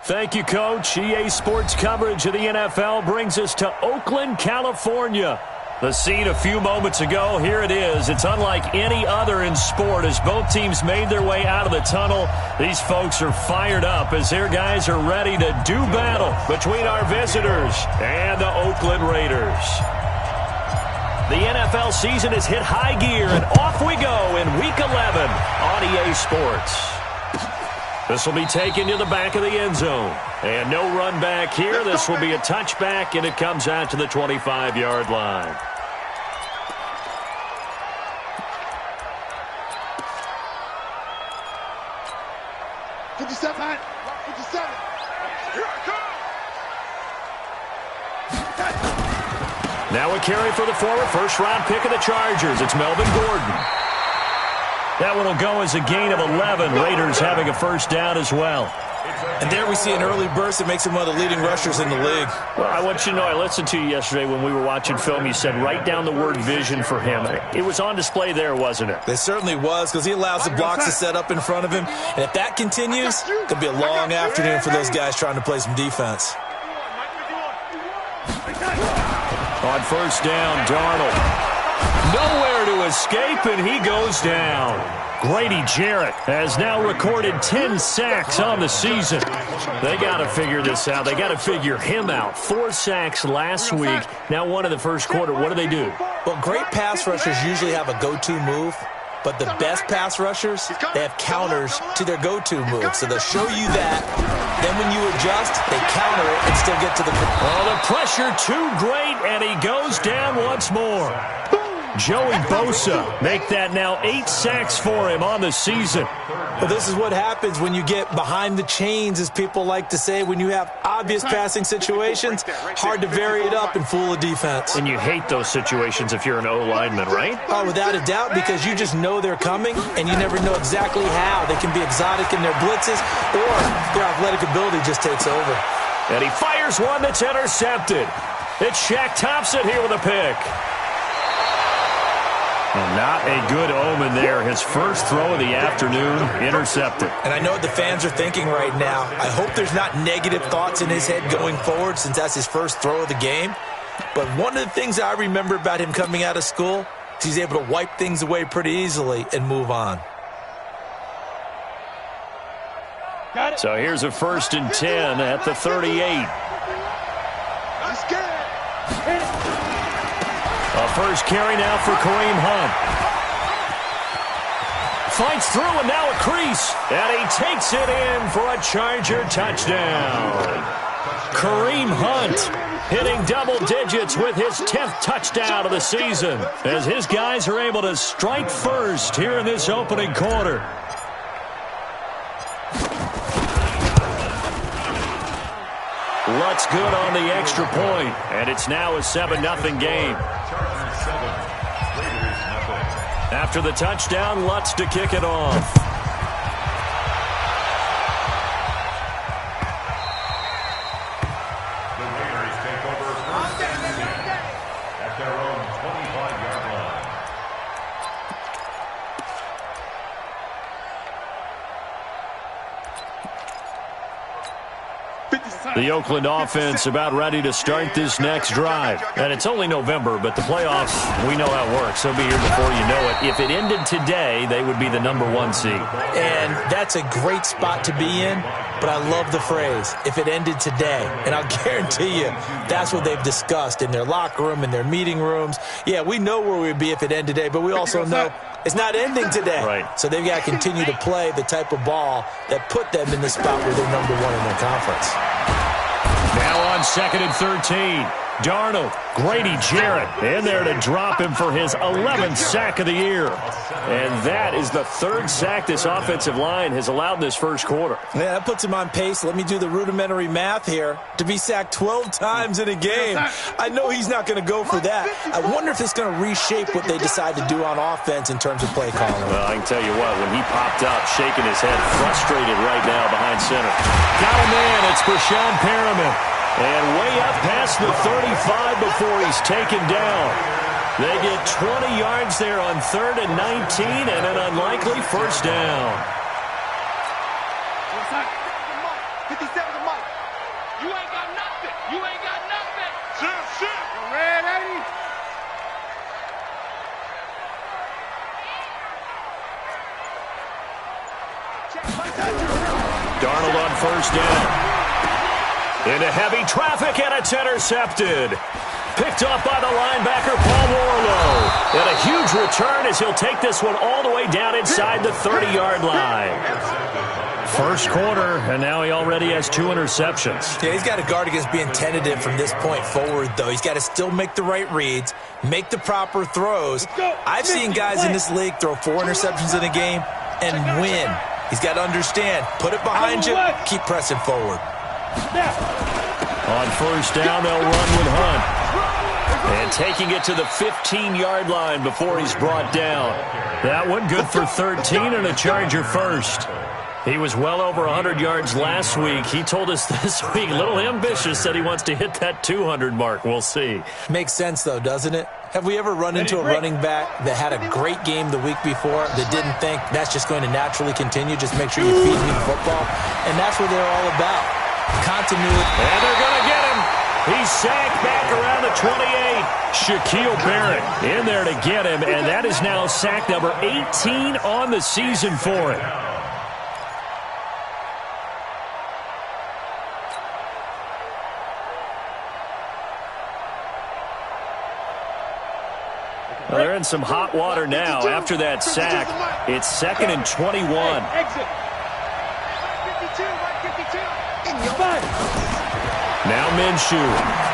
Thank you, Coach. EA Sports coverage of the NFL brings us to Oakland, California. The scene a few moments ago, here it is. It's unlike any other in sport as both teams made their way out of the tunnel. These folks are fired up as their guys are ready to do battle between our visitors and the Oakland Raiders. The NFL season has hit high gear, and off we go in Week 11 on EA Sports. This will be taken to the back of the end zone. And no run back here. This will be a touchback, and it comes out to the 25-yard line. Now a carry for the forward first-round pick of the Chargers. It's Melvin Gordon. That one will go as a gain of 11. Raiders having a first down as well. And there we see an early burst that makes him one of the leading rushers in the league. Well, I want you to know, I listened to you yesterday when we were watching film. You said write down the word vision for him. It was on display there, wasn't it? It certainly was, because he allows the blocks to set up in front of him. And if that continues, it could be a long afternoon for those guys trying to play some defense. On first down, Darnold. Nowhere to escape, and he goes down. Grady Jarrett has now recorded 10 sacks on the season. They got to figure this out. They got to figure him out. 4 sacks last week. Now one in the first quarter. What do? Well, great pass rushers usually have a go-to move. But the best pass rushers, they have counters to their go-to move. So they'll show you that. Then when you adjust, they counter it and still get to the... Oh, the pressure too great, and he goes down once more. Joey Bosa make that now 8 sacks for him on the season. Well, this is what happens when you get behind the chains, as people like to say. When you have obvious passing situations, hard to vary it up and fool a defense. And you hate those situations if you're an O-lineman, right? Oh, without a doubt, because you just know they're coming, and you never know exactly how. They can be exotic in their blitzes, or their athletic ability just takes over. And he fires one that's intercepted. It's Shaq Thompson here with a pick. And not a good omen there. His first throw of the afternoon, intercepted. And I know what the fans are thinking right now. I hope there's not negative thoughts in his head going forward since that's his first throw of the game. But one of the things I remember about him coming out of school is he's able to wipe things away pretty easily and move on. So here's a 1st and 10 at the 38. A first carry now for Kareem Hunt. Fights through and now a crease. And he takes it in for a Charger touchdown. Kareem Hunt hitting double digits with his 10th touchdown of the season as his guys are able to strike first here in this opening quarter. Lutz good on the extra point, and it's now a 7-0 game. After the touchdown, Lutz to kick it off. The Raiders take over at their own 25-yard line. The Oakland offense about ready to start this next drive. And it's only November, but the playoffs, we know how it works. They'll be here before you know it. If it ended today, they would be the #1 seed. And that's a great spot to be in, but I love the phrase, if it ended today. And I'll guarantee you, that's what they've discussed in their locker room, in their meeting rooms. Yeah, we know where we'd be if it ended today, but we also know it's not ending today. Right. So they've got to continue to play the type of ball that put them in the spot where they're #1 in their conference. Now on 2nd and 13. Darnold, Grady Jarrett in there to drop him for his 11th sack of the year. And that is the 3rd sack this offensive line has allowed in this first quarter. Yeah, that puts him on pace. Let me do the rudimentary math here. To be sacked 12 times in a game, I know he's not going to go for that. I wonder if it's going to reshape what they decide to do on offense in terms of play calling. Well, I can tell you what, when he popped up, shaking his head, frustrated right now behind center. Got him in. It's Brashad Perriman. And way up past the 35 before he's taken down. They get 20 yards there on 3rd and 19 and an unlikely first down. first down. Into heavy traffic, and it's intercepted. Picked up by the linebacker, Paul Warlow. And a huge return as he'll take this one all the way down inside the 30-yard line. First quarter, and now he already has 2 interceptions. Yeah, he's got to guard against being tentative from this point forward, though. He's got to still make the right reads, make the proper throws. I've seen guys in this league throw 4 interceptions in a game and win. He's got to understand, put it behind you, keep pressing forward. On first down, they'll run with Hunt. And taking it to the 15-yard line before he's brought down. That one good for 13 and a Charger first. He was well over 100 yards last week. He told us this week, a little ambitious, said he wants to hit that 200 mark. We'll see. Makes sense, though, doesn't it? Have we ever run into a running back that had a great game the week before that didn't think that's just going to naturally continue? Just make sure you feed me the football. And that's what they're all about. Continuity. And they're going to get him. He's sacked back around the 28. Shaquille Barrett in there to get him, and that is now sack number 18 on the season for him. Well, they're in some hot water now. After that sack, it's 2nd and 21. Now Minshew.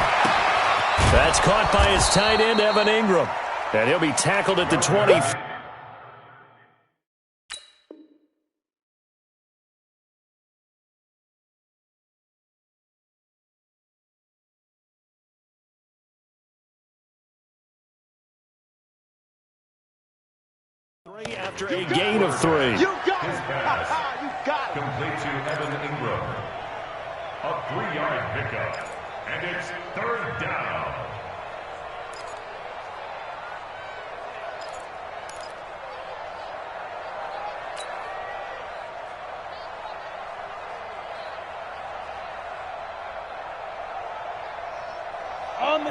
That's caught by his tight end, Evan Ingram. And he'll be tackled at the 20. After a gain of 3. You got it. Complete to Evan Ingram. A 3-yard pickup. And it's 3rd down.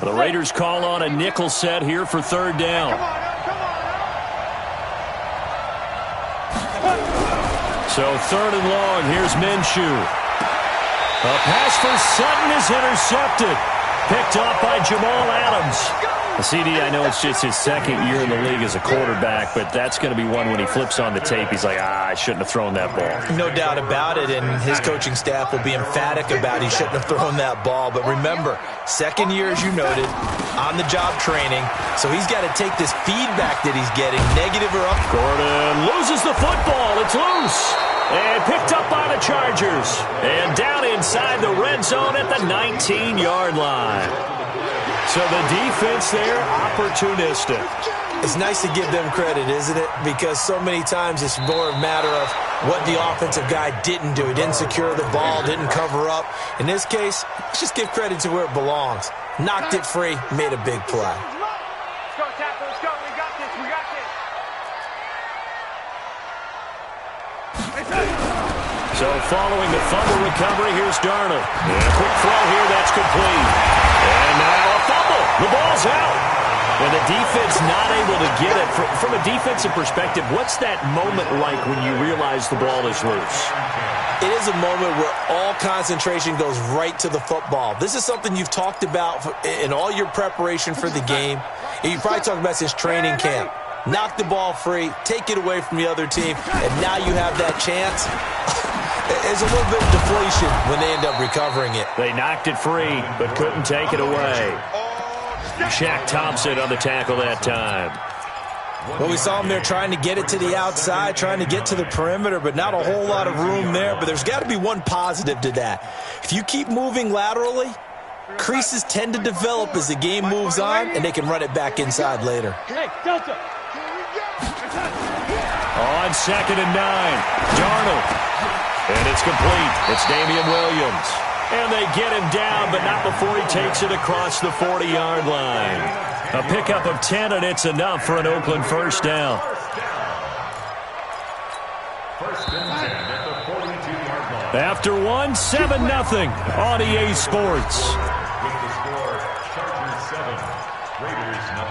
The Raiders call on a nickel set here for 3rd down. So 3rd and long, here's Minshew. A pass for Sutton is intercepted. Picked off by Jamal Adams. The CD, I know it's just his 2nd year in the league as a quarterback, but that's going to be one when he flips on the tape, he's like, I shouldn't have thrown that ball. No doubt about it, and his coaching staff will be emphatic about he shouldn't have thrown that ball. But remember, 2nd year, as you noted, on-the-job training, so he's got to take this feedback that he's getting, negative or up. Gordon loses the football. It's loose. And picked up by the Chargers. And down inside the red zone at the 19-yard line. So the defense there, opportunistic. It's nice to give them credit, isn't it? Because so many times it's more a matter of what the offensive guy didn't do. He didn't secure the ball, didn't cover up. In this case, let's just give credit to where it belongs. Knocked it free, made a big play. Let's go, tackle. Let's go. We got this. We got this. So following the fumble recovery, here's Darnold. And a quick throw here, that's complete. And now a fumble. The ball's out. And the defense not able to get it. From a defensive perspective, what's that moment like when you realize the ball is loose? It is a moment where all concentration goes right to the football. This is something you've talked about in all your preparation for the game. And you probably talked about since training camp. Knock the ball free, take it away from the other team, and now you have that chance. There's a little bit of deflation when they end up recovering it. They knocked it free, but couldn't take it away. Shaq Thompson on the tackle that time. Well, we saw him there trying to get it to the outside, trying to get to the perimeter, but not a whole lot of room there. But there's got to be one positive to that. If you keep moving laterally, creases tend to develop as the game moves on, and they can run it back inside later. Hey, Delta. On 2nd and 9, Darnold. And it's complete. It's Damian Williams. And they get him down, but not before he takes it across the 40-yard line. A pickup of 10, and it's enough for an Oakland first down. First and 10 at the 42-yard line. After one, 7-0 on EA Sports. With the score, Chargers 7, Raiders 0.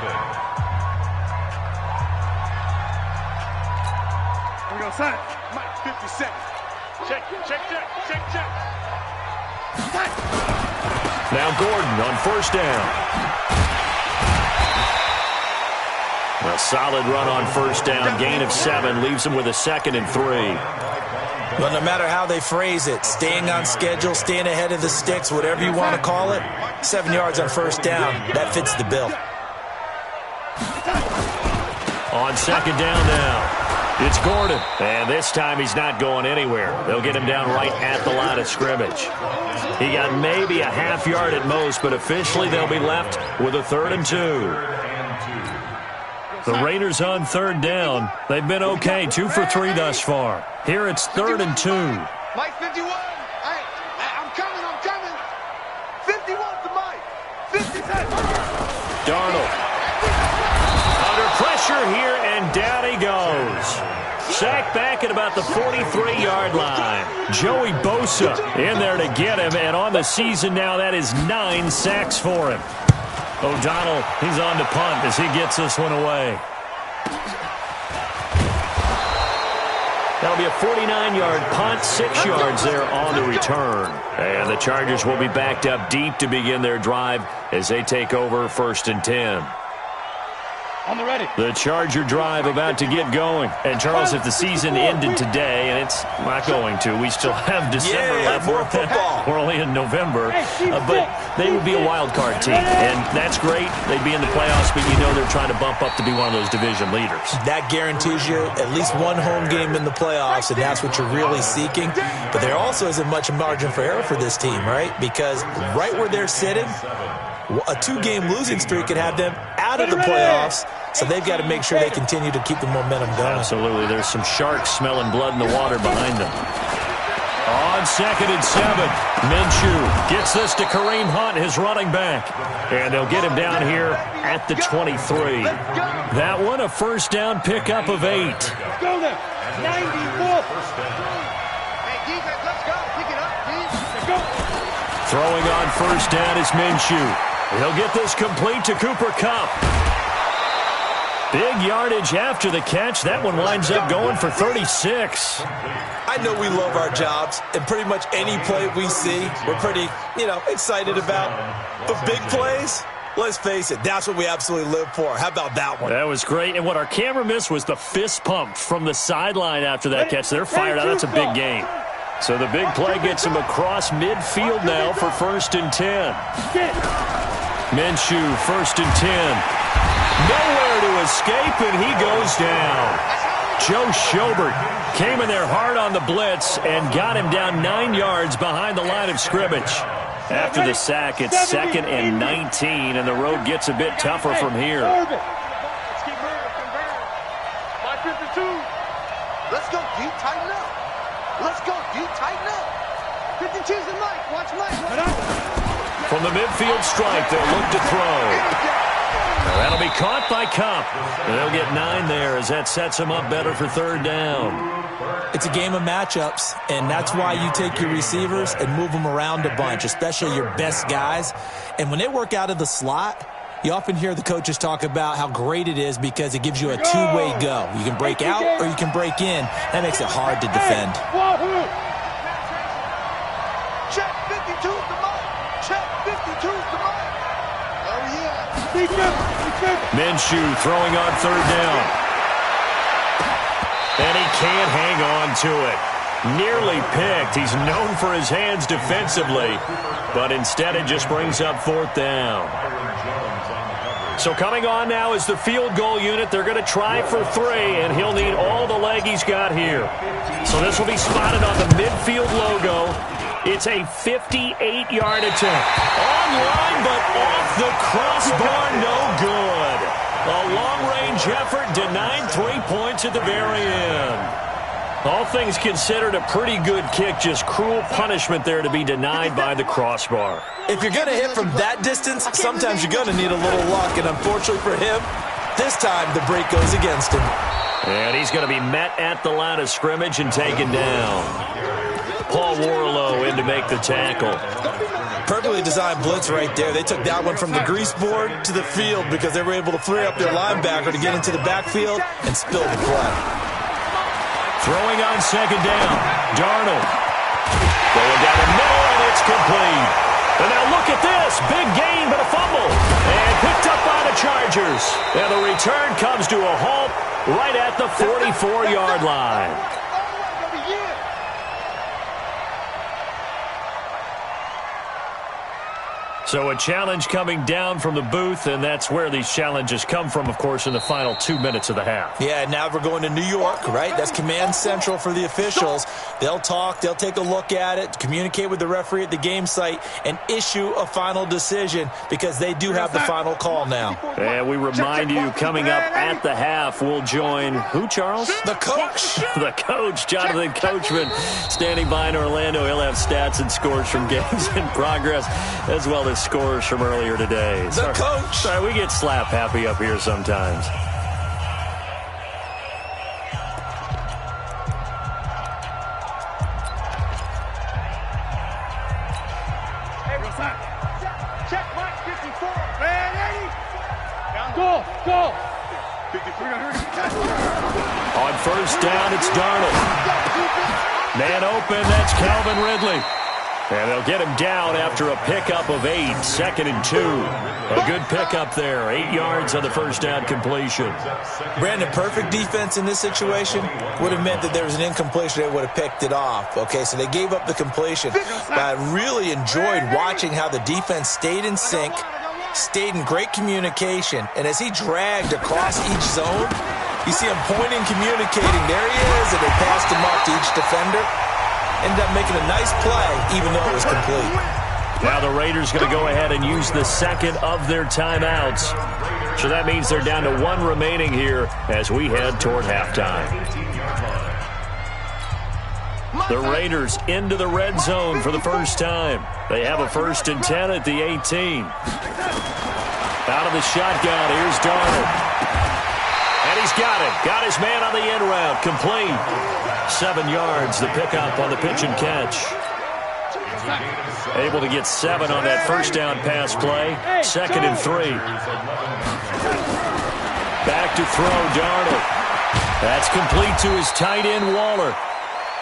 Here we go, son. Mike, 50 seconds. Check. Now Gordon on first down. A solid run on first down. Gain of 7 leaves him with a 2nd and 3. Well, no matter how they phrase it, staying on schedule, staying ahead of the sticks, whatever you want to call it, 7 yards on first down, that fits the bill. On second down now, it's Gordon. And this time he's not going anywhere. They'll get him down right at the line of scrimmage. He got maybe a half yard at most, but officially they'll be left with a 3rd and 2. The Raiders on third down. They've been okay, 2 for 3 thus far. Here it's 3rd and 2. Mike 51. I'm coming. 51 to Mike. 57. Darnold. Under pressure here, and down he goes. Sacked back at about the 43-yard line. Joey Bosa in there to get him, and on the season now, that is 9 sacks for him. O'Donnell, he's on to punt as he gets this one away. That'll be a 49-yard punt, 6 yards there on the return. And the Chargers will be backed up deep to begin their drive as they take over 1st and 10. On the ready. The Charger drive about to get going. And, Charles, if the season ended today, and it's not going to, we still have December left. More football. We're only in November. But they would be a wild card team. And that's great. They'd be in the playoffs, but you know they're trying to bump up to be one of those division leaders. That guarantees you at least one home game in the playoffs, and that's what you're really seeking. But there also isn't much margin for error for this team, right? Because right where they're sitting, a 2-game losing streak could have them out of the playoffs, so they've got to make sure they continue to keep the momentum going. Absolutely. There's some sharks smelling blood in the water behind them. On 2nd and 7, Minshew gets this to Kareem Hunt, his running back. And they'll get him down here at the 23. That one, a first down pickup of 8. Go there. 94. Hey, defense, let's go. Pick it up, please. Let's go. Throwing on first down is Minshew. He'll get this complete to Cooper Kupp. Big yardage after the catch. That one winds up going for 36. I know we love our jobs, and pretty much any play we see, we're pretty, excited about. But big plays, let's face it, that's what we absolutely live for. How about that one? That was great. And what our camera missed was the fist pump from the sideline after that catch. They're fired out. That's a big game. So the big play gets him across midfield now for 1st and 10. Minshew, 1st and 10. Nowhere to escape, and he goes down. Joe Schobert came in there hard on the blitz and got him down 9 yards behind the line of scrimmage. After the sack, it's 2nd and 19, and the road gets a bit tougher from here. Let's keep moving. 552. Let's go, D. Tighten up. Let's go, D. Tighten up. 52's the Mike. Watch Mike. From the midfield strike, they'll look to throw. That'll be caught by Kupp. They'll get 9 there as that sets them up better for 3rd down. It's a game of matchups, and that's why you take your receivers and move them around a bunch, especially your best guys. And when they work out of the slot, you often hear the coaches talk about how great it is because it gives you a two-way go. You can break out or you can break in. That makes it hard to defend. Check 52's the Mike. Check 52's the Mike. Oh, yeah. Minshew throwing on 3rd down. And he can't hang on to it. Nearly picked. He's known for his hands defensively, but instead it just brings up 4th down. So coming on now is the field goal unit. They're going to try for 3, and he'll need all the leg he's got here. So this will be spotted on the midfield logo. It's a 58-yard attempt. Online, but off the crossbar, no good. A long-range effort denied 3 points at the very end. All things considered, a pretty good kick, just cruel punishment there to be denied by the crossbar. If you're going to hit from that distance, sometimes you're going to need a little luck, and unfortunately for him, this time the break goes against him. And he's going to be met at the line of scrimmage and taken down. Paul Warlow in to make the tackle. Perfectly designed blitz right there. They took that one from the grease board to the field because they were able to free up their linebacker to get into the backfield and spill the play. Throwing on 2nd down. Darnold. Going down the middle, and it's complete. And now look at this. Big gain, but a fumble. And picked up by the Chargers. And the return comes to a halt right at the 44-yard line. So a challenge coming down from the booth, and that's where these challenges come from, of course, in the final 2 minutes of the half. Yeah, now we're going to New York, right? That's command central for the officials. They'll talk, they'll take a look at it, communicate with the referee at the game site, and issue a final decision because they do have the final call now. And we remind you, coming up at the half, we'll join who, Charles? The coach. The coach, Jonathan Coachman, standing by in Orlando. He'll have stats and scores from games in progress, as well as scores from earlier today. The coach. Sorry, we get slap happy up here sometimes. Check Mike 54. Man, 80. Down. Go. 53. On first down, it's Darnold. Man open, that's Calvin Ridley. And they'll get him down after a pickup of 8, 2nd and 2. A good pickup there, 8 yards on the first down completion. Brandon, perfect defense in this situation would have meant that there was an incompletion. They would have picked it off. Okay, so they gave up the completion. But I really enjoyed watching how the defense stayed in sync, stayed in great communication. And as he dragged across each zone, you see him pointing, communicating. There he is, and they passed him off to each defender. Ended up making a nice play, even though it was complete. Now the Raiders going to go ahead and use the second of their timeouts. So that means they're down to 1 remaining here as we head toward halftime. The Raiders into the red zone for the first time. They have a 1st and 10 at the 18. Out of the shotgun, here's Darnold. And he's got it. Got his man on the end route. Complete. 7 yards, the pickup on the pitch and catch. Able to get 7 on that first down pass play. 2nd and 3. Back to throw, Darnold. That's complete to his tight end, Waller.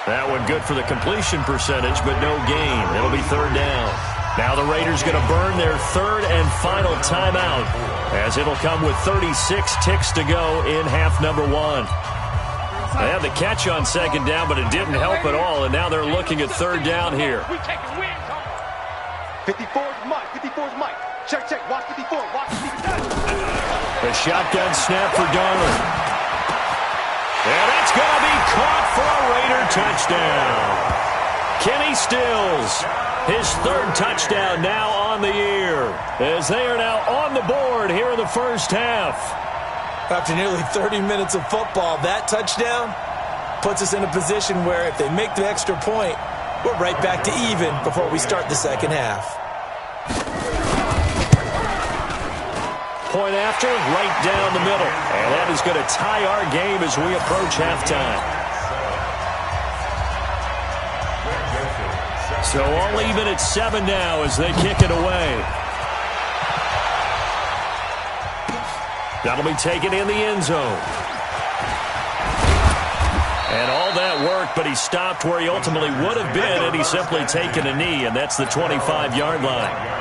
That one good for the completion percentage, but no gain. It'll be 3rd down. Now the Raiders going to burn their 3rd and final timeout, as it'll come with 36 ticks to go in half number 1. They had the catch on 2nd down, but it didn't help at all, and now they're looking at 3rd down here. 54's Mike. 54's Mike. Check. Watch 54. Watch 54. The shotgun snap for Darnold. And that's going to be caught for a Raider touchdown. Kenny Stills, his 3rd touchdown now on the year, as they are now on the board here in the first half. After nearly 30 minutes of football, that touchdown puts us in a position where if they make the extra point, we're right back to even before we start the second half. Point after, right down the middle. And that is going to tie our game as we approach halftime. So all even at 7 now as they kick it away. That'll be taken in the end zone. And all that work, but he stopped where he ultimately would have been, and he's simply taken a knee, and that's the 25-yard line.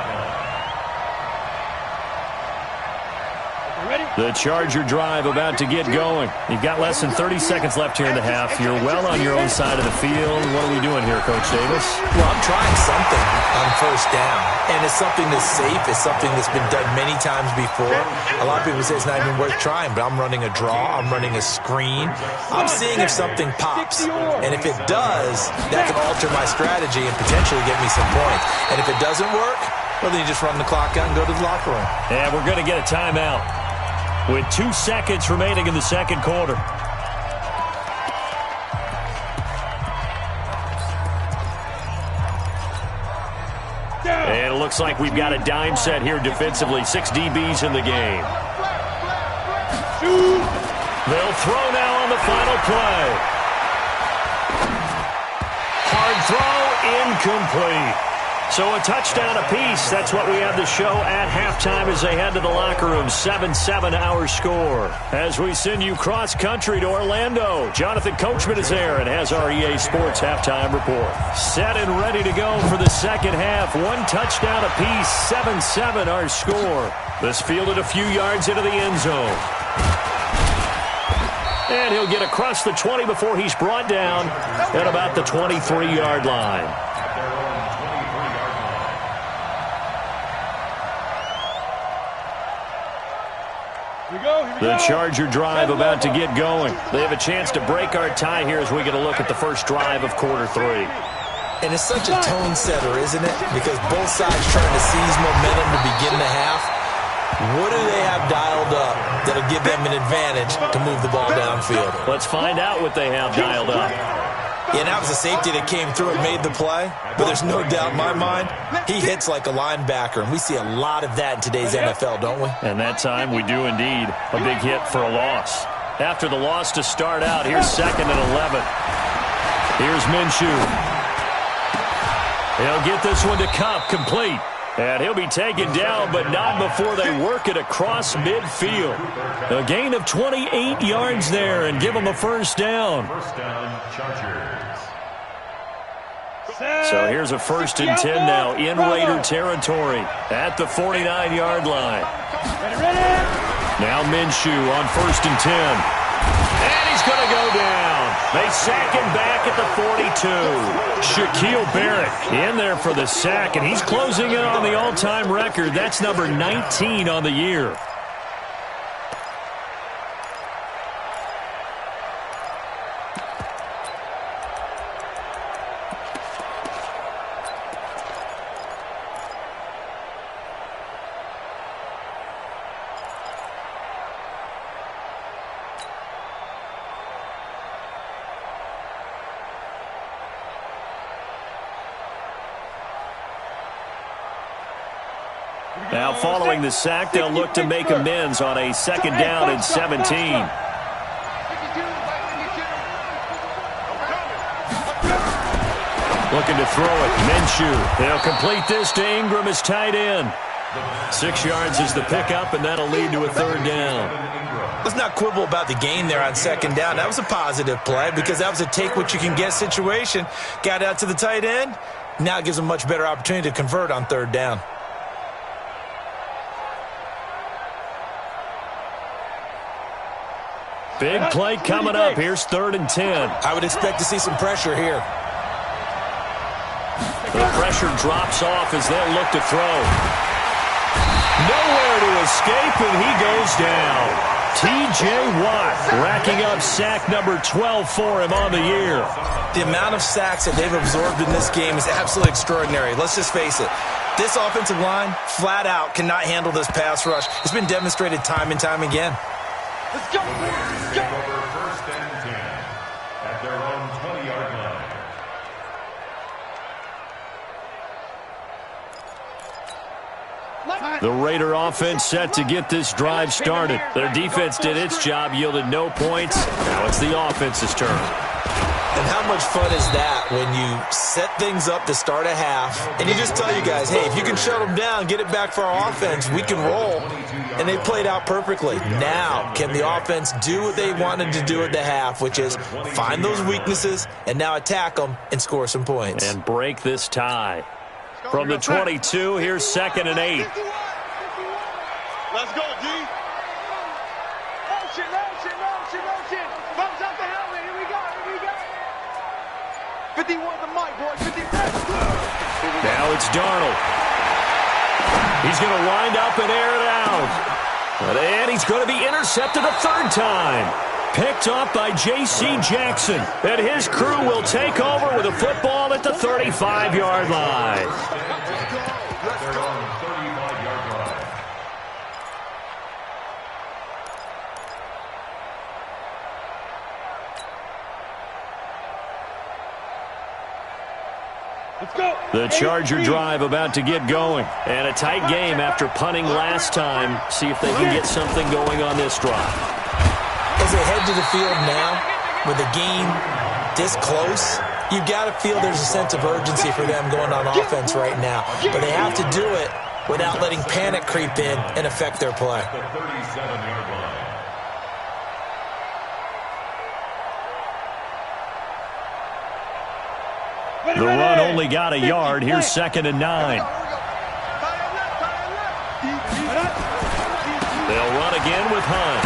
The Charger drive about to get going. You've got less than 30 seconds left here in the half. You're well on your own side of the field. What are we doing here, Coach Davis? Well, I'm trying something on first down. And it's something that's safe. It's something that's been done many times before. A lot of people say it's not even worth trying, but I'm running a draw. I'm running a screen. I'm seeing if something pops. And if it does, that can alter my strategy and potentially get me some points. And if it doesn't work, well, then you just run the clock out and go to the locker room. And we're going to get a timeout with 2 seconds remaining in the second quarter. And it looks like we've got a dime set here defensively. 6 DBs in the game. They'll throw now on the final play. Hard throw, incomplete. So a touchdown apiece. That's what we have to show at halftime as they head to the locker room. 7-7 our score. As we send you cross-country to Orlando, Jonathan Coachman is there and has our EA Sports halftime report. Set and ready to go for the second half. One touchdown apiece. 7-7 our score. This fielded a few yards into the end zone. And he'll get across the 20 before he's brought down at about the 23-yard line. The Charger drive about to get going. They have a chance to break our tie here as we get a look at the first drive of quarter 3. And it's such a tone setter, isn't it? Because both sides trying to seize momentum to begin the half. What do they have dialed up that'll give them an advantage to move the ball downfield? Let's find out what they have dialed up. Yeah, that was a safety that came through and made the play. But there's no doubt in my mind, he hits like a linebacker. And we see a lot of that in today's NFL, don't we? And that time we do indeed. A big hit for a loss. After the loss to start out, here's 2nd and 11. Here's Minshew. He'll get this one to Cup, complete. And he'll be taken down, but not before they work it across midfield. A gain of 28 yards there and give them a first down. First down, Chargers. So here's a 1st and 10 now in Raider territory at the 49-yard line. Now Minshew on 1st and 10. And he's going to go down. They sack him back at the 42. Shaquille Barrett in there for the sack, and he's closing in on the all-time record. That's number 19 on the year. Now following the sack, they'll look to make amends on a 2nd down and 17. Looking to throw it. Minshew. They'll complete this to Ingram as tight end. 6 yards is the pickup, and that'll lead to a 3rd down. Let's not quibble about the gain there on 2nd down. That was a positive play because that was a take-what-you-can-get situation. Got out to the tight end. Now it gives them a much better opportunity to convert on 3rd down. Big play coming up. Here's 3rd and 10. I would expect to see some pressure here. The pressure drops off as they'll look to throw. Nowhere to escape, and he goes down. T.J. Watt racking up sack number 12 for him on the year. The amount of sacks that they've absorbed in this game is absolutely extraordinary. Let's just face it. This offensive line, flat out, cannot handle this pass rush. It's been demonstrated time and time again. Let's go. Let's go. Over 1st and 10 at their own 20-yard line. The Raider offense set to get this drive started. Their defense did its job, yielded no points. Now it's the offense's turn. And how much fun is that when you set things up to start a half and you just tell you guys, hey, if you can shut them down, get it back for our offense, we can roll. And they played out perfectly. Now, can the offense do what they wanted to do at the half, which is find those weaknesses and now attack them and score some points. And break this tie. From the 22, here's 2nd and 8. Let's go, D. Motion, motion, motion, motion. Bumps up the helmet. Here we go, here we go. 51 the mic, boy. 50. Now it's Darnold. He's going to wind up and air it out. And he's going to be intercepted a 3rd time. Picked off by J.C. Jackson. And his crew will take over with a football at the 35-yard line. They're on 35-yard line. Let's go. The Charger drive about to get going. And a tight game after punting last time. See if they can get something going on this drive. As they head to the field now, with a game this close, You've got to feel there's a sense of urgency for them going on offense right now. But they have to do it without letting panic creep in and affect their play. The 37-yard line. The run only got a yard. Here's 2nd and 9. They'll run again with Hunt.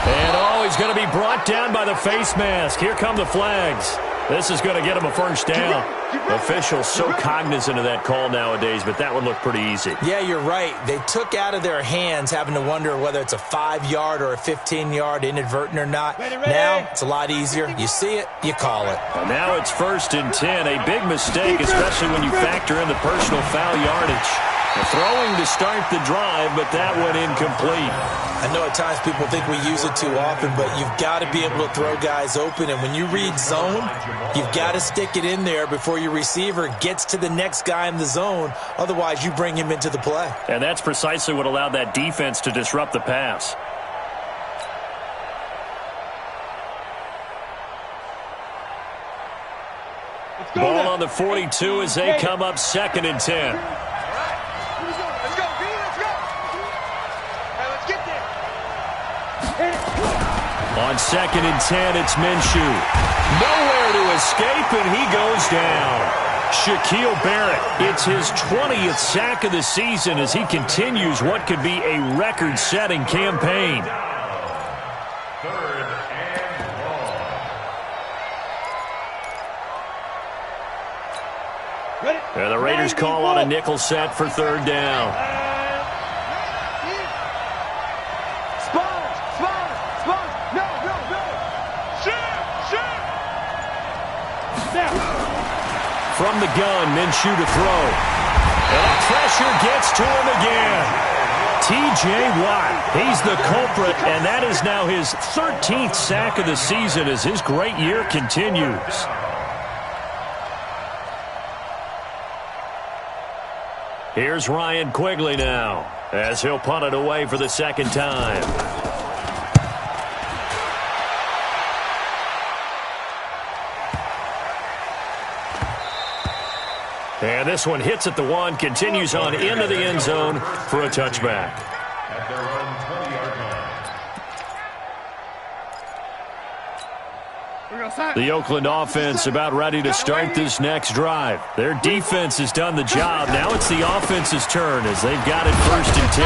And, he's going to be brought down by the face mask. Here come the flags. This is going to get him a first down. Officials so cognizant of that call nowadays, but that one looked pretty easy. Yeah, you're right. They took out of their hands having to wonder whether it's a 5-yard or a 15-yard inadvertent or not. Now it's a lot easier. You see it, you call it. And now it's 1st and 10. A big mistake, especially when you factor in the personal foul yardage. The throwing to start the drive, but that went incomplete. I know at times people think we use it too often, but you've got to be able to throw guys open. And when you read zone, you've got to stick it in there before your receiver gets to the next guy in the zone. Otherwise, you bring him into the play. And that's precisely what allowed that defense to disrupt the pass. Ball on the 42 as they come up 2nd and 10. On 2nd and 10, it's Minshew. Nowhere to escape, and he goes down. Shaquille Barrett, it's his 20th sack of the season as he continues what could be a record-setting campaign. 3rd and long. And the Raiders call on a nickel set for 3rd down. From the gun, Minshew to throw. And the pressure gets to him again. T.J. Watt, he's the culprit, and that is now his 13th sack of the season as his great year continues. Here's Ryan Quigley now, as he'll punt it away for the 2nd time. And this one hits at the 1, continues on into the end zone for a touchback. At their own 20-yard line. The Oakland offense about ready to start this next drive. Their defense has done the job. Now it's the offense's turn as they've got it 1st and 10.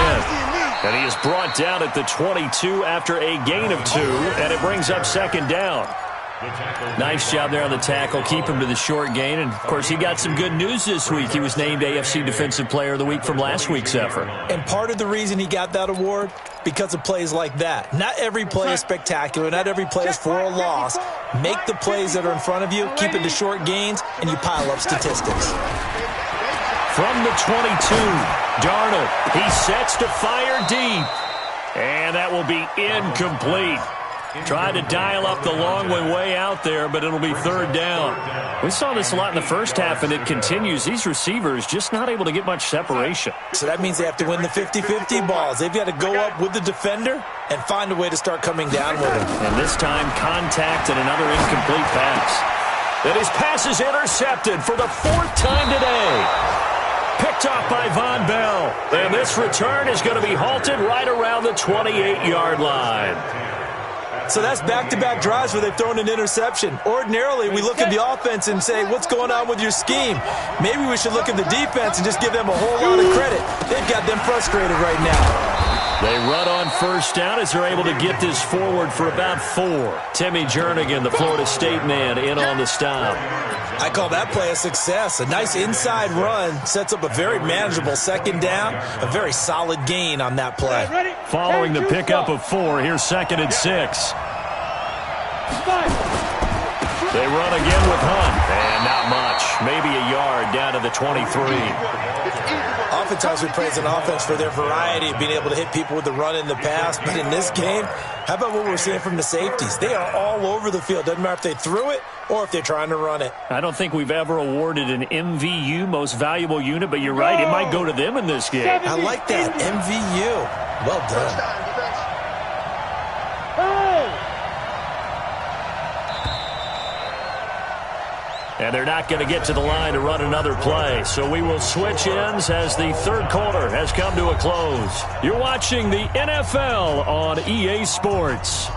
And he is brought down at the 22 after a gain of 2, and it brings up 2nd down. Nice job there on the tackle. Keep him to the short gain. And, of course, he got some good news this week. He was named AFC Defensive Player of the Week from last week's effort. And part of the reason he got that award, because of plays like that. Not every play is spectacular. Not every play is for a loss. Make the plays that are in front of you, keep it to short gains, and you pile up statistics. From the 22, Darnold. He sets to fire deep. And that will be incomplete. Tried to dial up the long one way out there, but it'll be 3rd down. We saw this a lot in the first half, and it continues. These receivers just not able to get much separation. So that means they have to win the 50-50 balls. They've got to go up with the defender and find a way to start coming down with him. And this time, contact and another incomplete pass. And his pass is intercepted for the 4th time today. Picked off by Von Bell. And this return is going to be halted right around the 28-yard line. So that's back-to-back drives where they've thrown an interception. Ordinarily, we look at the offense and say, what's going on with your scheme? Maybe we should look at the defense and just give them a whole lot of credit. They've got them frustrated right now. They run on 1st down as they're able to get this forward for about 4. Timmy Jernigan, the Florida State man, in on the stop. I call that play a success. A nice inside run sets up a very manageable 2nd down. A very solid gain on that play. Following the pickup of 4, here's 2nd and 6. They run again with Hunt. And not much. Maybe a yard down to the 23. Oftentimes we praise an offense for their variety of being able to hit people with the run in the pass. But in this game, how about what we're seeing from the safeties? They are all over the field. Doesn't matter if they threw it or if they're trying to run it. I don't think we've ever awarded an MVU, most valuable unit, but you're right. It might go to them in this game. I like that. MVU. Well done. And they're not going to get to the line to run another play. So we will switch ends as the third quarter has come to a close. You're watching the NFL on EA Sports.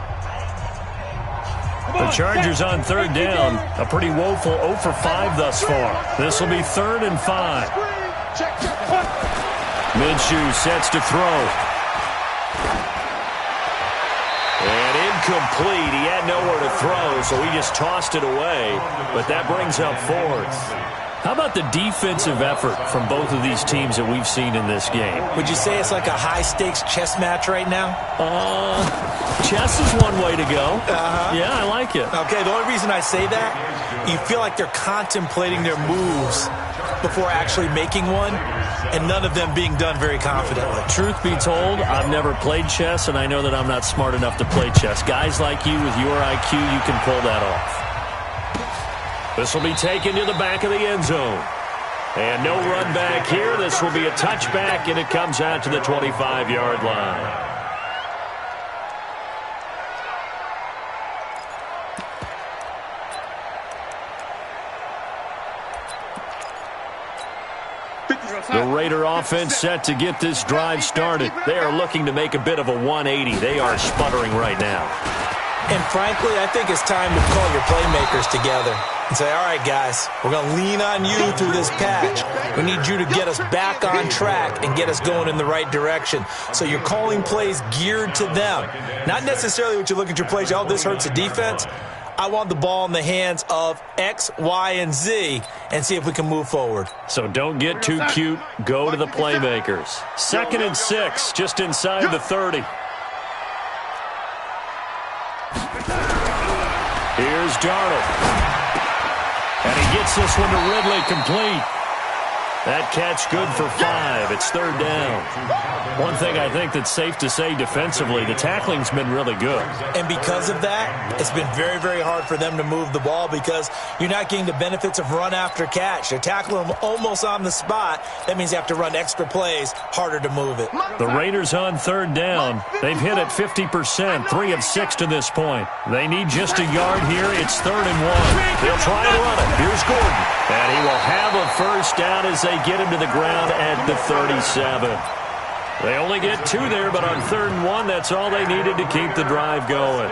The Chargers on third down. A pretty woeful 0 for 5 thus far. This will be 3rd and 5. Minshew sets to throw. And incomplete. He had nowhere to throw, so he just tossed it away. But that brings up 4th. How about the defensive effort from both of these teams that we've seen in this game? Would you say it's like a high-stakes chess match right now? Chess is one way to go. Yeah, I like it. Okay, the only reason I say that, you feel like they're contemplating their moves before actually making one, and none of them being done very confidently. Truth be told, I've never played chess, and I know that I'm not smart enough to play chess. Guys like you with your IQ, you can pull that off. This will be taken to the back of the end zone. And no run back here. This will be a touchback, and it comes out to the 25-yard line. The Raider offense set to get this drive started. They are looking to make a bit of a 180. They are sputtering right now. And frankly, I think it's time to call your playmakers together and say, all right, guys, we're going to lean on you through this patch. We need you to get us back on track and get us going in the right direction. So you're calling plays geared to them. Not necessarily what you look at your plays, oh, this hurts the defense. I want the ball in the hands of X, Y, and Z and see if we can move forward. So don't get too cute. Go to the playmakers. 2nd and 6, just inside the 30. Here's Darnold. And he gets this one to Ridley complete. That catch good for 5. It's 3rd down. One thing I think that's safe to say defensively, the tackling's been really good. And because of that, it's been very, very hard for them to move the ball because you're not getting the benefits of run after catch. They're tackling them almost on the spot. That means you have to run extra plays, harder to move it. The Raiders on 3rd down. They've hit it 50%, 3 of 6 to this point. They need just a yard here. It's 3rd and 1. They'll try to run it. Here's Gordon. And he will have a first down as they get him to the ground at the 37. They only get 2 there, but on 3rd and 1, that's all they needed to keep the drive going.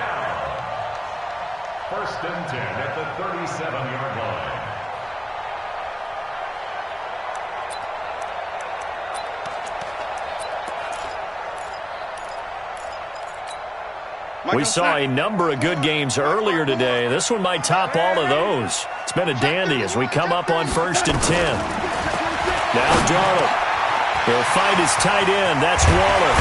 1st and 10 at the 37-yard line. We saw a number of good games earlier today. This one might top all of those. It's been a dandy as we come up on 1st and 10. Now Darnold. He'll find his tight end. That's Waller.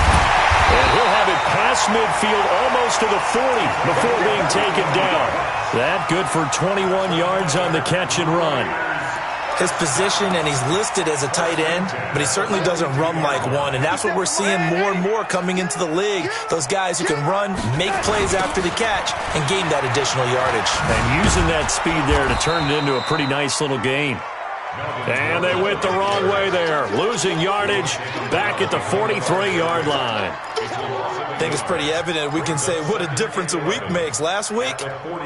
And he'll have it past midfield almost to the 40 before being taken down. That good for 21 yards on the catch and run. His position, and he's listed as a tight end, but he certainly doesn't run like one, and that's what we're seeing more and more coming into the league. Those guys who can run, make plays after the catch, and gain that additional yardage. And using that speed there to turn it into a pretty nice little gain. And they went the wrong way there. Losing yardage back at the 43-yard line. I think it's pretty evident. We can say what a difference a week makes. Last week,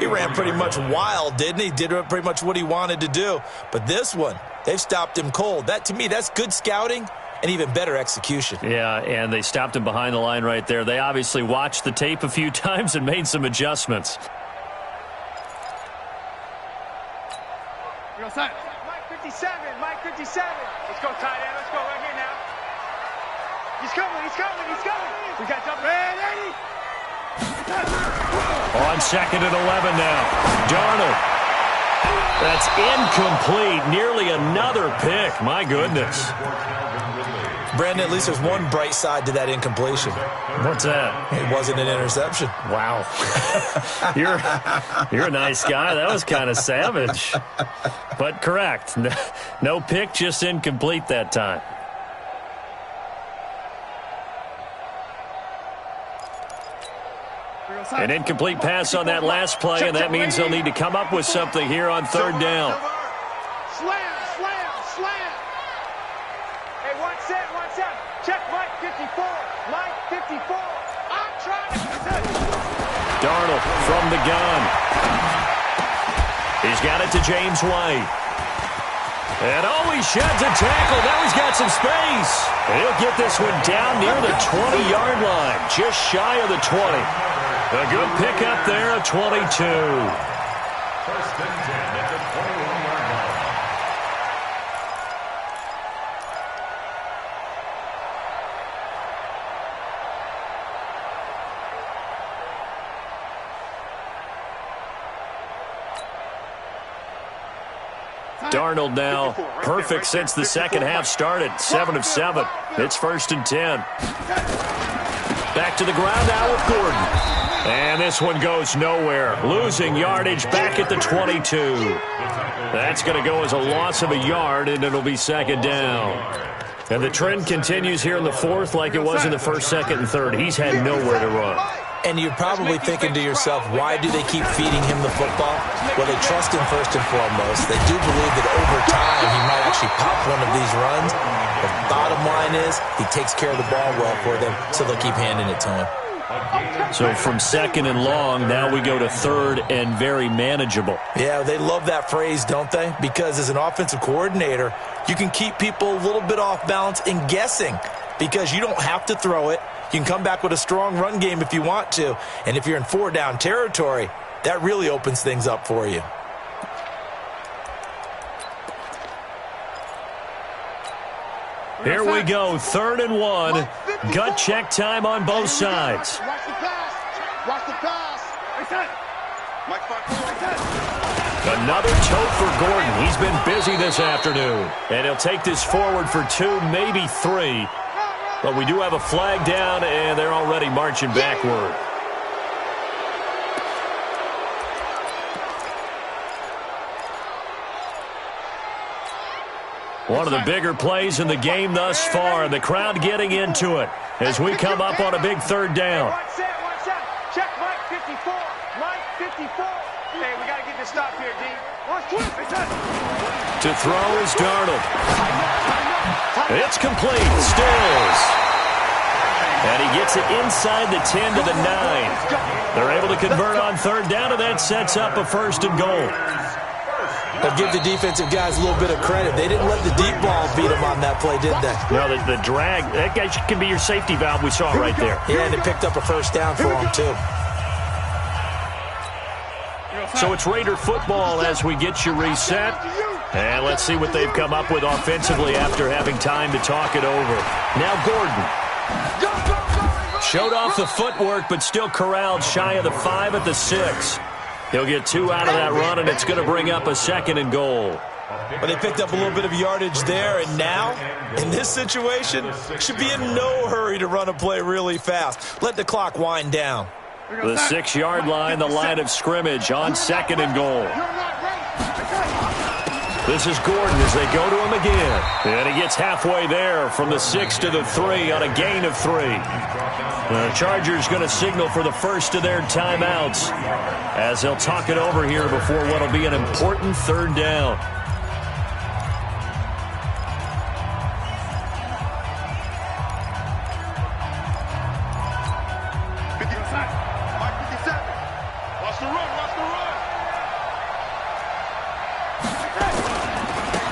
he ran pretty much wild, didn't he? Did pretty much what he wanted to do. But this one, they've stopped him cold. That, to me, that's good scouting and even better execution. Yeah, and they stopped him behind the line right there. They obviously watched the tape a few times and made some adjustments. Mike 57, Mike 57. Let's go, tight end. Let's go right here now. He's coming, he's coming, he's coming. We got jump. Ready? On 2nd and 11 now. Darnold. That's incomplete. Nearly another pick. My goodness. Brandon, at least there's one bright side to that incompletion. What's that? It wasn't an interception. Wow. You're a nice guy. That was kind of savage. But correct. No pick, just incomplete that time. An incomplete pass on that last play, and that means they'll need to come up with something here on 3rd down. Slam, slam, slam. Hey, 1 set. Check Mike 54. Mike 54. I'm trying to... Darnold from the gun. He's got it to James White. And he sheds a tackle. Now he's got some space. He'll get this one down near the 20-yard line, just shy of the 20. A good pickup there, a 22. First and 10 at the 21-yard line. Darnold now perfect since the second half started. 7 of 7. It's first and 10. Back to the ground now with Gordon. And this one goes nowhere. Losing yardage back at the 22. That's going to go as a loss of a yard, and it'll be second down. And the trend continues here in the fourth like it was in the first, second, and third. He's had nowhere to run. And you're probably thinking to yourself, why do they keep feeding him the football? Well, they trust him first and foremost. They do believe that over time he might actually pop one of these runs. The bottom line is he takes care of the ball well for them, so they'll keep handing it to him. So from second and long, now we go to third and very manageable. Yeah, they love that phrase, don't they? Because as an offensive coordinator, you can keep people a little bit off balance and guessing because you don't have to throw it. You can come back with a strong run game if you want to. And if you're in 4-down territory, that really opens things up for you. Here we go, 3rd and 1. Gut check time on both sides. Watch the pass. Watch the pass. Another tote for Gordon. He's been busy this afternoon. And he'll take this forward for 2, maybe 3. But we do have a flag down, and they're already marching backward. One of the bigger plays in the game thus far. The crowd getting into it as we come up on a big 3rd down. Watch out. Check Mike 54. Mike 54. Hey, we got to get this stop here, D. To throw is Darnold. It's complete. Stills. And he gets it inside the 10 to the 9. They're able to convert on 3rd down, and that sets up a 1st and goal. But give the defensive guys a little bit of credit. They didn't let the deep ball beat them on that play, did they? No, the drag, that guy can be your safety valve. We saw it right there. Yeah, and they picked up a 1st down for him, too. So it's Raider football as we get you reset. And let's see what they've come up with offensively after having time to talk it over. Now Gordon. Showed off the footwork, but still corralled shy of the 5 at the 6. He'll get 2 out of that run, and it's going to bring up a 2nd and goal. But they picked up a little bit of yardage there, and now, in this situation, should be in no hurry to run a play really fast. Let the clock wind down. The 6-yard line, the line of scrimmage on 2nd and goal. This is Gordon as they go to him again. And he gets halfway there from the 6 to the 3 on a gain of 3. The Chargers going to signal for the first of their timeouts as they'll talk it over here before what will be an important 3rd down.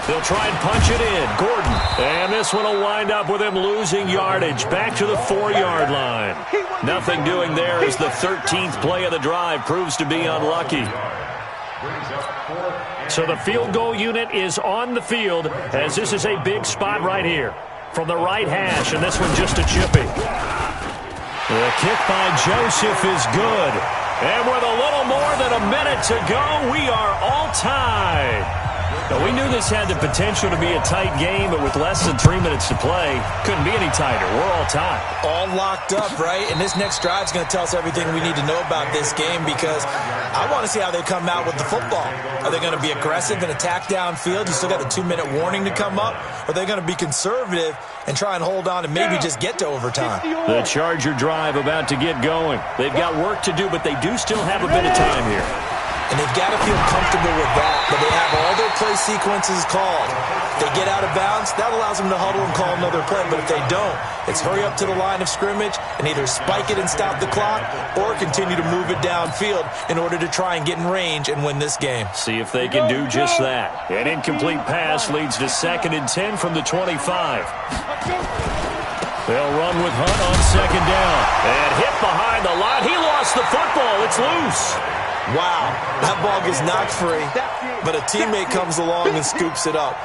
They'll try and punch it in. Gordon. And this one will wind up with him losing yardage back to the 4-yard line. Nothing doing there as the 13th play of the drive proves to be unlucky. So the field goal unit is on the field as this is a big spot right here. From the right hash, and this one just a chippy. The kick by Joseph is good. And with a little more than a minute to go, we are all tied. Now, we knew this had the potential to be a tight game, but with less than 3 minutes to play, couldn't be any tighter. We're all tied. All locked up, right? And this next drive is going to tell us everything we need to know about this game because I want to see how they come out with the football. Are they going to be aggressive and attack downfield? You still got the 2-minute warning to come up? Or are they going to be conservative and try and hold on and maybe just get to overtime? The Charger drive about to get going. They've got work to do, but they do still have a bit of time here. And they've got to feel comfortable with that, but they have all their play sequences called. If they get out of bounds, that allows them to huddle and call another play. But if they don't, it's hurry up to the line of scrimmage and either spike it and stop the clock or continue to move it downfield in order to try and get in range and win this game. See if they can do just that. An incomplete pass leads to 2nd and 10 from the 25. They'll run with Hunt on 2nd down. And hit behind the line. He lost the football. It's loose. Wow, that ball gets knocked free, but a teammate comes along and scoops it up.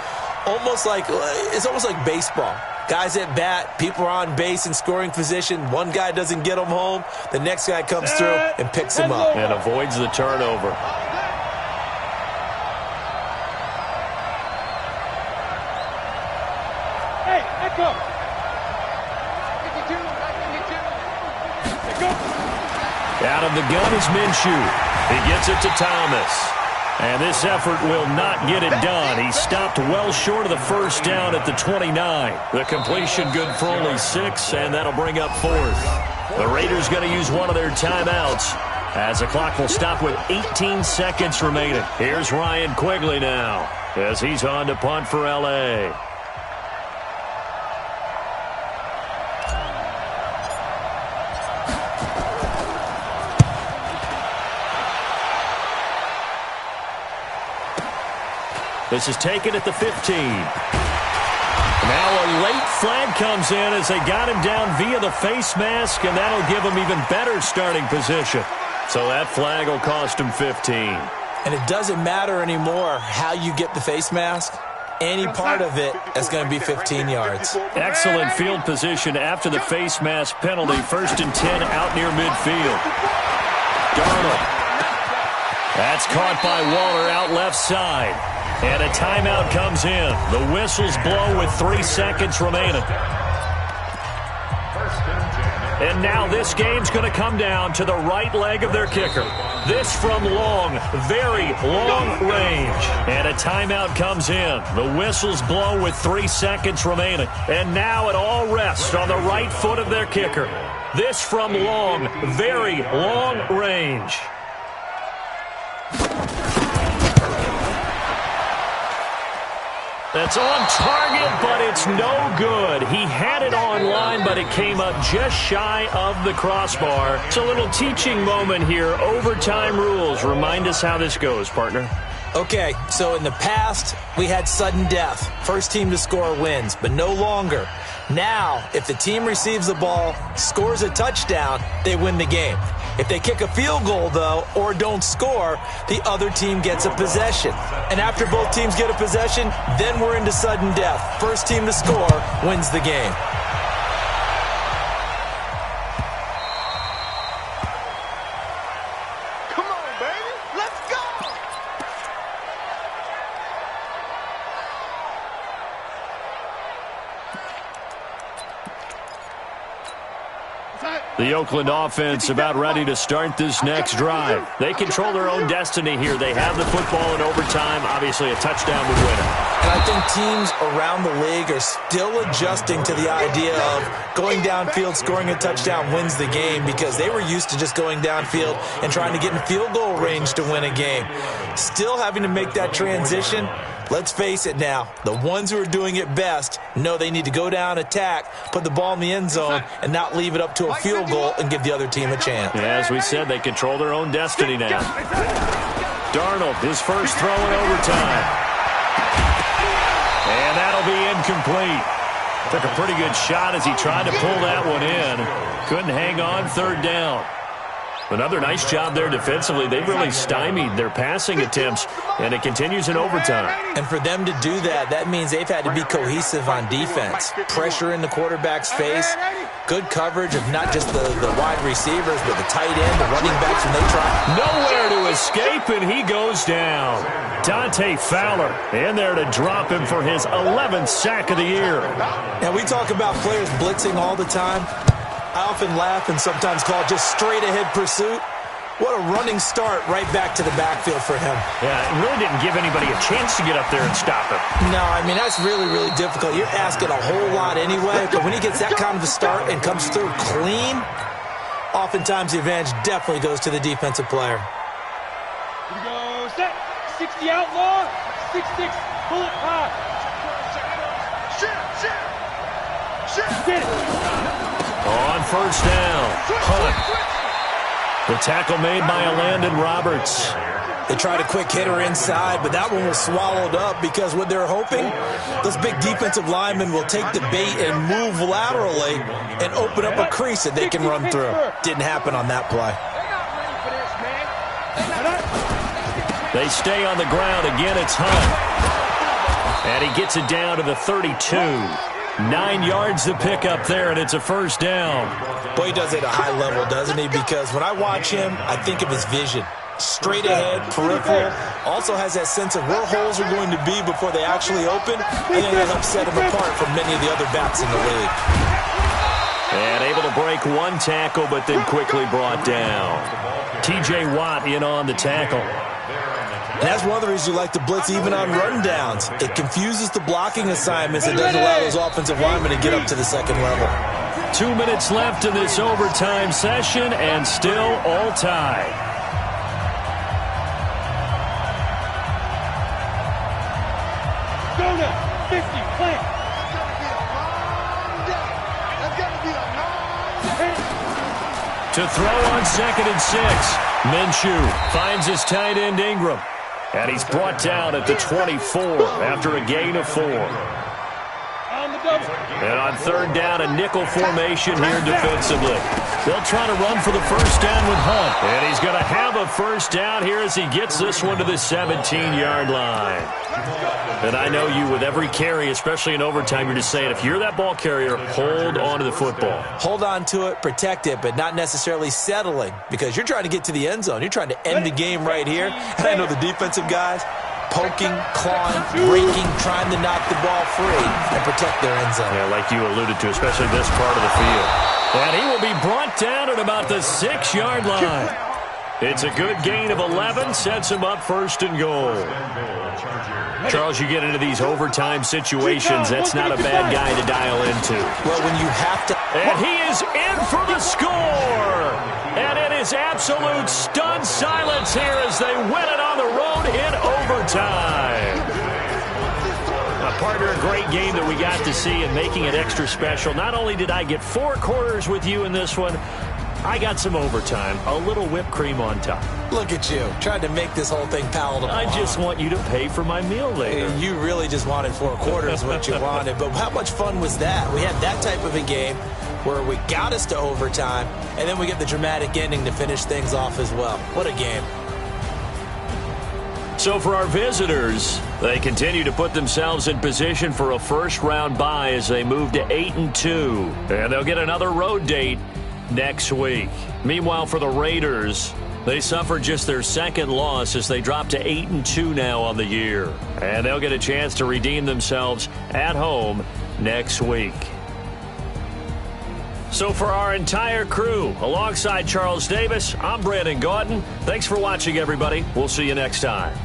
It's almost like baseball. Guys at bat, people are on base in scoring position. One guy doesn't get him home. The next guy comes through and picks him up. And avoids the turnover. Hey, let go. 52, 52. Out of the gun is Minshew. He gets it to Thomas. And this effort will not get it done. He stopped well short of the first down at the 29. The completion good for only 6, and that'll bring up 4th. The Raiders going to use one of their timeouts as the clock will stop with 18 seconds remaining. Here's Ryan Quigley now as he's on to punt for L.A. This is taken at the 15. Now a late flag comes in as they got him down via the face mask, and that'll give him even better starting position. So that flag will cost him 15. And it doesn't matter anymore how you get the face mask. Any part of it is going to be 15 yards. Excellent field position after the face mask penalty. 1st and 10 out near midfield. Darnold. That's caught by Waller out left side. And a timeout comes in. The whistles blow with 3 seconds remaining. And now this game's going to come down to the right leg of their kicker. This from long, very long range. And a timeout comes in. The whistles blow with 3 seconds remaining. And now it all rests on the right foot of their kicker. This from long, very long range. That's on target, but it's no good. He had it on line, but it came up just shy of the crossbar. It's a little teaching moment here. Overtime rules. Remind us how this goes, partner. Okay, so in the past, we had sudden death. First team to score wins, but no longer. Now, if the team receives the ball, scores a touchdown, they win the game. If they kick a field goal, though, or don't score, the other team gets a possession. And after both teams get a possession, then we're into sudden death. First team to score wins the game. Come on, baby. Let's go. The Oakland offense about ready to start this next drive. They control their own destiny here. They have the football in overtime. Obviously, a touchdown would win it. And I think teams around the league are still adjusting to the idea of going downfield, scoring a touchdown wins the game, because they were used to just going downfield and trying to get in field goal range to win a game. Still having to make that transition. Let's face it now, the ones who are doing it best know they need to go down, attack, put the ball in the end zone, and not leave it up to a field goal and give the other team a chance. Yeah, as we said, they control their own destiny now. Darnold, his first throw in overtime. And that'll be incomplete. Took a pretty good shot as he tried to pull that one in. Couldn't hang on, 3rd down. Another nice job there defensively. They've really stymied their passing attempts, and it continues in overtime. And for them to do that, that means they've had to be cohesive on defense. Pressure in the quarterback's face, good coverage of not just the wide receivers, but the tight end, the running backs when they try. Nowhere to escape, and he goes down. Dante Fowler in there to drop him for his 11th sack of the year. Now, we talk about players blitzing all the time. I often laugh and sometimes call it just straight-ahead pursuit. What a running start right back to the backfield for him. Yeah, it really didn't give anybody a chance to get up there and stop him. No, I mean, that's really, really difficult. You're asking a whole lot anyway, but when he gets that kind of a start and comes through clean, oftentimes the advantage definitely goes to the defensive player. Here we go. 60 outlaw, 6'6", bullet pop. Get it. On first down, Hunt. The tackle made by Landon Roberts. They tried a quick hitter inside, but that one was swallowed up because what they're hoping, those big defensive linemen will take the bait and move laterally and open up a crease that they can run through. Didn't happen on that play. They stay on the ground. Again, it's Hunt. And he gets it down to the 32. 9 yards to pick up there, and it's a first down. Boy, he does it at a high level, doesn't he? Because when I watch him, I think of his vision. Straight ahead, peripheral, also has that sense of where holes are going to be before they actually open, and then it'll set him apart from many of the other backs in the league. And able to break one tackle, but then quickly brought down. T.J. Watt in on the tackle. And that's one of the reasons you like to blitz even on rundowns. It confuses the blocking assignments and doesn't allow those offensive linemen to get up to the second level. 2 minutes left in this overtime session, and still all tied. Go now, 50, plant. To throw on 2nd and 6. Minshew finds his tight end Ingram. And he's brought down at the 24 after a gain of 4. And on 3rd down, a nickel formation here defensively. They'll try to run for the first down with Hunt. And he's going to have a first down here as he gets this one to the 17-yard line. And I know you, with every carry, especially in overtime, you're just saying, if you're that ball carrier, hold on to the football. Hold on to it, protect it, but not necessarily settling, because you're trying to get to the end zone. You're trying to end the game right here. And I know the defensive guys, poking, clawing, breaking, trying to knock the ball free and protect their end zone. Yeah, like you alluded to, especially this part of the field. And he will be brought down at about the 6-yard line. It's a good gain of 11, sets him up 1st and goal. Charles, you get into these overtime situations, that's not a bad guy to dial into. Well, when you have to... And he is in for the score! And it is absolute stunned silence here as they win it on the road in overtime. Partner, a great game that we got to see and making it extra special. Not only did I get 4 quarters with you in this one, I got some overtime, a little whipped cream on top. Look at you, trying to make this whole thing palatable. I just want you to pay for my meal later. You really just wanted 4 quarters, what you wanted. But how much fun was that? We had that type of a game where we got us to overtime, and then we get the dramatic ending to finish things off as well. What a game. So for our visitors, they continue to put themselves in position for a first-round bye as they move to 8-2. And they'll get another road date next week. Meanwhile, for the Raiders, they suffered just their 2nd loss as they drop to 8-2 now on the year. And they'll get a chance to redeem themselves at home next week. So for our entire crew, alongside Charles Davis, I'm Brandon Gaudin. Thanks for watching, everybody. We'll see you next time.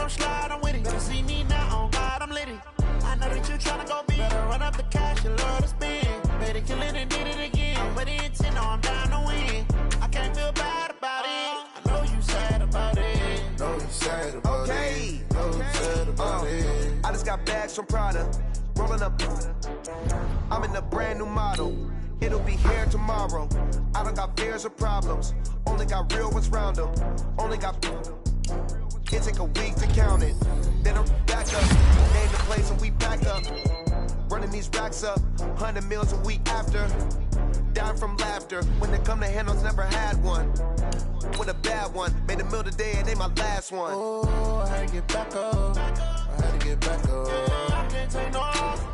Slide, I'm with it. Better see me now, on God, I'm litty. I know that you tryna go be. cash, you love to spend. Made a killing and did it again. I'm with the intent, no, I'm down to win. I can't feel bad about it. I know you sad about it. Know you sad about it. Know you sad about it. I just got bags from Prada, rolling up. I'm in a brand new model. It'll be here tomorrow. I don't got fears or problems. Only got real ones round them. Only got. It take a week to count it. Then I'm back up. Name the place and we back up. Running these racks up. 100 meals a week after. Dying from laughter. When they come to handles, never had one. With a bad one. Made a meal today and they my last one. Oh, I had to get back up. I had to get back up. Yeah, I can't take no off.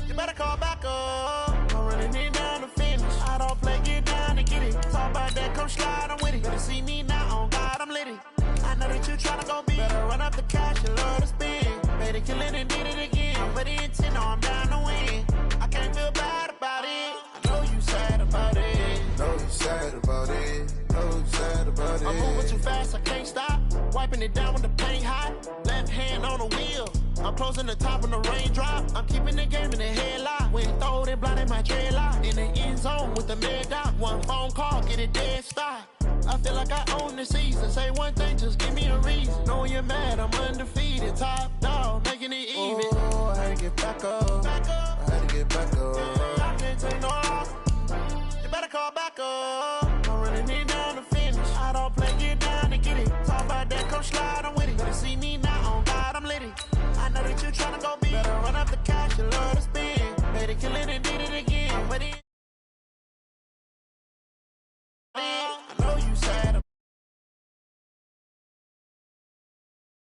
You better call back up. I'm running it down to finish. I don't play, get down to get it. Talk about that, come slide, I'm with it. Better see me now, on God, I'm litty. I know that you tryna go big. Better run up the cash, you love to spend. Made a killing and did it again. I'm with the intent, no, I'm down to win. I can't feel bad about it. I know you sad about it. Know you sad about it. Know you sad about it. I'm moving too fast, I can't stop. Wiping it down when the paint hot. Left hand on the wheel. I'm closing the top when the raindrop. I'm keeping the game in the headlock. When throw it, blinding my dreadlock. In the end zone with the mid dot. One phone call, get it dead stop. I feel like I own the season. Say one thing, just give me a reason. Knowing you're mad, I'm undefeated. Top dog, making it even. Oh, I had to get back up. I had to get back up. I can't take no off. You better call back up. I'm running it down to finish. I don't play, get down to get it. Talk about that, come slide, I'm with it. Better see me now, on God, I'm litty. I know that you tryna go big. Better run up the cash, you love to spend. Made a killing and